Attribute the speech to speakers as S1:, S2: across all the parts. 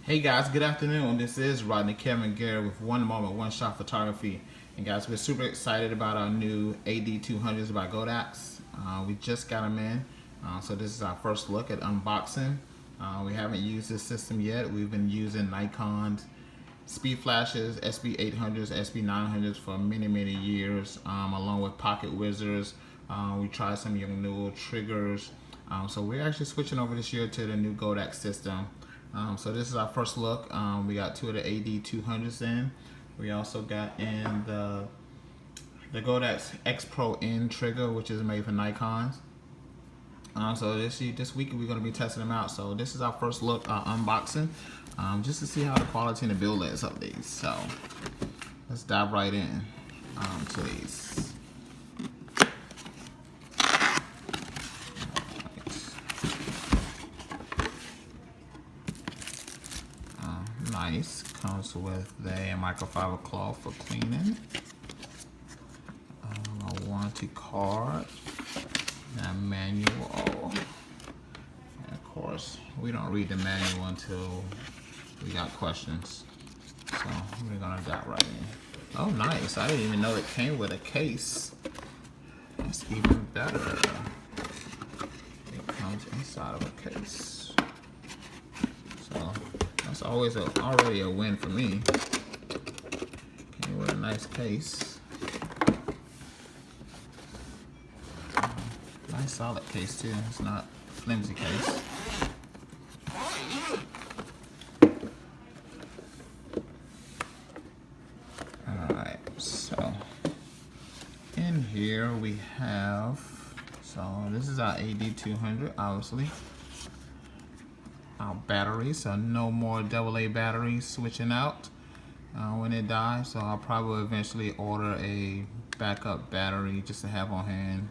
S1: Hey guys, good afternoon. This is Rodney Kevin Gary with One Moment, One Shot Photography. And guys, we're super excited about our new AD200s by GODOX. We just got them in. So this is our first look at unboxing. We haven't used this system yet. We've been using Nikon's speed flashes, SB800s, SB900s for many years, along with pocket wizards. We tried some new triggers. So we're actually switching over this year to the new GODOX system. So this is our first look. We got two of the AD200s in. We also got in the GODOX X Pro N trigger, which is made for Nikons. So this week we're going to be testing them out. So this is our first look unboxing, just to see how the quality and the build is of these. So let's dive right in to these. Nice. Comes with a microfiber cloth for cleaning, a warranty card, and a manual. And of course, we don't read the manual until we got questions. So we're gonna dive right in. Oh, nice. I didn't even know it came with a case. That's even better. It comes inside of a case. So that's always already a win for me. Came with a nice case. Nice solid case too. It's not a flimsy case. Alright, so in here we have, so this is our AD200, obviously. Our battery, so no more AA batteries switching out when it dies. So I'll probably eventually order a backup battery just to have on hand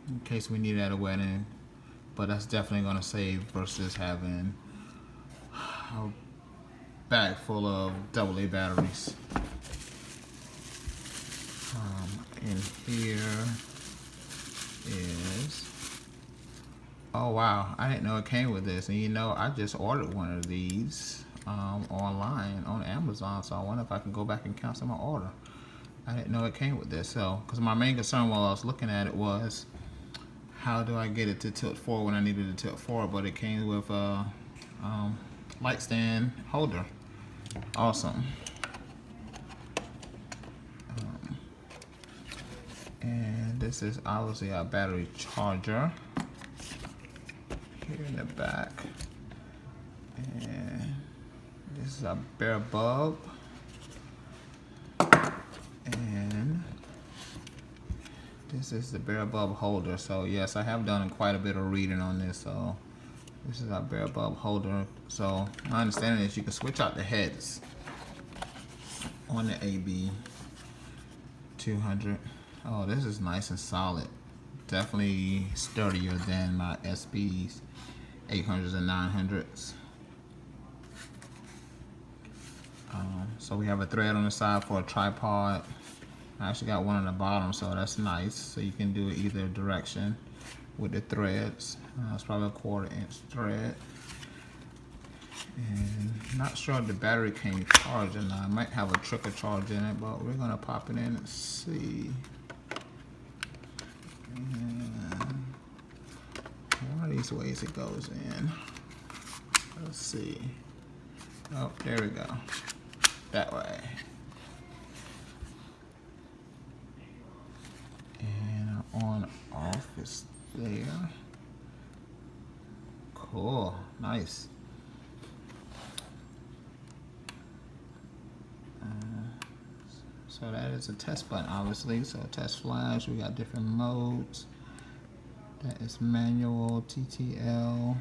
S1: in case we need it at a wedding. But that's definitely going to save versus having a bag full of AA batteries. In here is, oh wow, I didn't know it came with this. And you know, I just ordered one of these online on Amazon, so I wonder if I can go back and cancel my order. I didn't know it came with this. So, because my main concern while I was looking at it was, how do I get it to tilt forward when I needed to tilt forward? But it came with a light stand holder. Awesome. And this is obviously our battery charger. Here in the back, and this is a bare bulb, and this is the bare bulb holder. So yes, I have done quite a bit of reading on this. So this is our bare bulb holder. So my understanding is you can switch out the heads on the AB200. Oh, this is nice and solid. Definitely sturdier than my SBs, 800s and 900s. So we have a thread on the side for a tripod. I actually got one on the bottom, so that's nice. So you can do it either direction with the threads. It's probably a 1/4 inch thread. And not sure if the battery can charge or not. I might have a trickle charge in it, but we're gonna pop it in and see. And one of these ways it goes in. Let's see. Oh, there we go. That way. And on off is there. Cool. Nice. So that is a test button, obviously. So test flash, we got different modes. That is manual, TTL.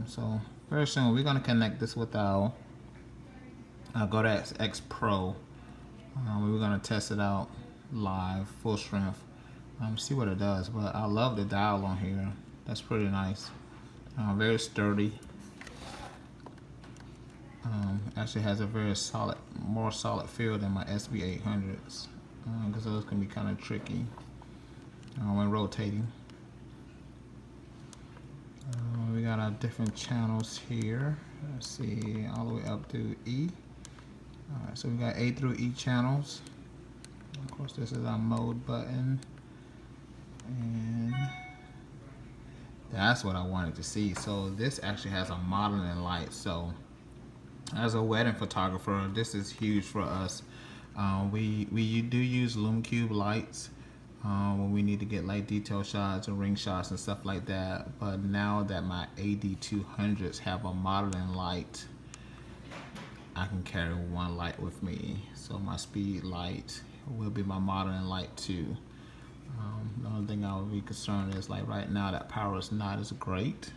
S1: So very soon we're gonna connect this with our GODOX X Pro. We're gonna test it out live, full strength. See what it does. But I love the dial on here. That's pretty nice. Very sturdy. Actually has a very solid, more solid feel than my SB800s, because those can be kind of tricky when rotating. We got a have different channels here. Let's see, all the way up to E. Alright, so we got A through E channels. Of course, this is our mode button. And that's what I wanted to see. So this actually has a modeling light. So as a wedding photographer, this is huge for us. We do use Lume Cube lights when we need to get like detail shots or ring shots and stuff like that. But now that my AD200s have a modeling light, I can carry one light with me. So my speed light will be my modeling light too. The only thing I would be concerned is like right now that power is not as great.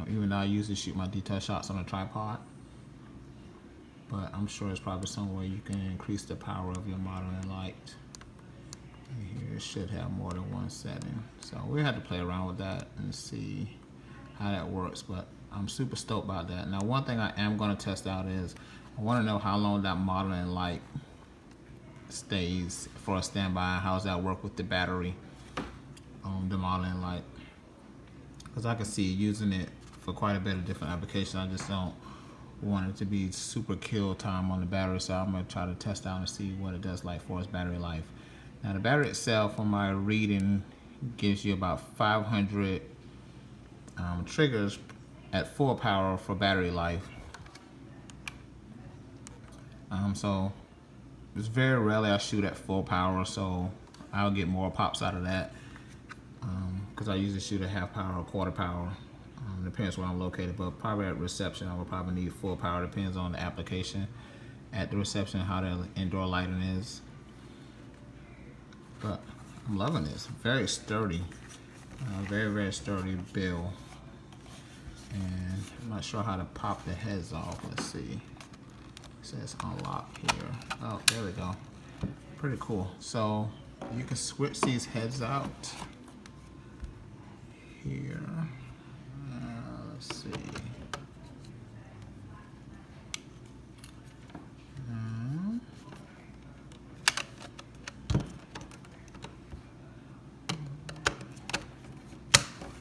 S1: Even though I usually shoot my detail shots on a tripod. But I'm sure it's probably somewhere you can increase the power of your modeling light. And here it should have more than one setting. So we had to play around with that and see how that works. But I'm super stoked about that. Now one thing I am going to test out is I want to know how long that modeling light stays for a standby. How does that work with the battery on the modeling light? Because I can see using it for quite a bit of different applications. I just don't want it to be super kill time on the battery, so I'm going to try to test out and see what it does like for its battery life. Now the battery itself, on my reading, gives you about 500 triggers at full power for battery life. So it's very rarely I shoot at full power, so I'll get more pops out of that because I usually shoot at half power or quarter power. Depends where I'm located, but probably at reception I will probably need full power. Depends on the application at the reception, how the indoor lighting is. But I'm loving this. Very sturdy, very sturdy build. And I'm not sure how to pop the heads off. Let's see. It says unlock here. Oh, there we go. Pretty cool. So you can switch these heads out here. Let's see.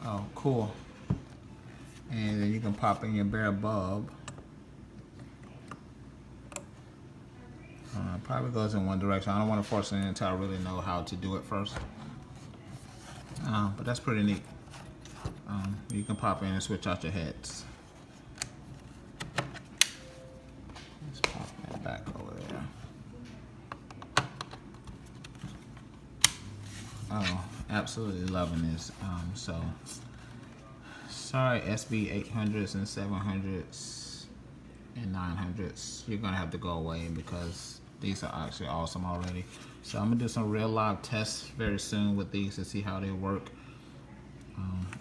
S1: Oh, cool. And then you can pop in your bare bulb. Probably goes in one direction. I don't want to force it until I really know how to do it first. But that's pretty neat. You can pop in and switch out your heads. Let's pop that back over there. Oh, absolutely loving this. So, sorry SB 800s and 700s and 900s. You're gonna have to go away because these are actually awesome already. So I'm gonna do some real live tests very soon with these to see how they work.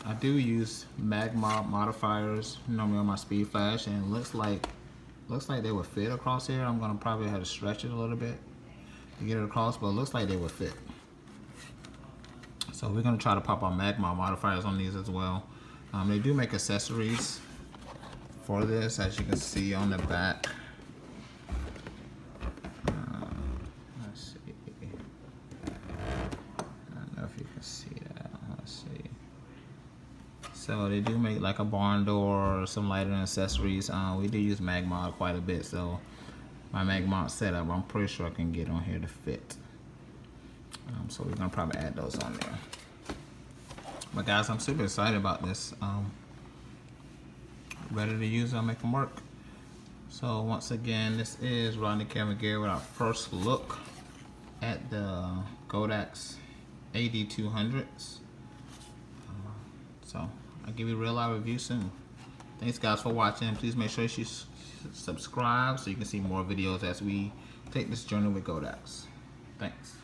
S1: I do use magma modifiers normally on my speed flash, and looks like they would fit across here. I'm gonna probably have to stretch it a little bit to get it across, but it looks like they would fit. So we're gonna try to pop our magma modifiers on these as well. They do make accessories for this, as you can see on the back. Let's see. I don't know if you can see that. Let's see. So they do make like a barn door or some lighting accessories. We do use magma quite a bit, so my magma setup, I'm pretty sure I can get on here to fit. So we're gonna probably add those on there. But guys, I'm super excited about this. Ready to use them, make them work. So once again, this is Rodney Cameron Gary with our first look at the GODOX AD200s. So I'll give you a real live review soon. Thanks guys for watching. Please make sure you subscribe so you can see more videos as we take this journey with GODOX. Thanks.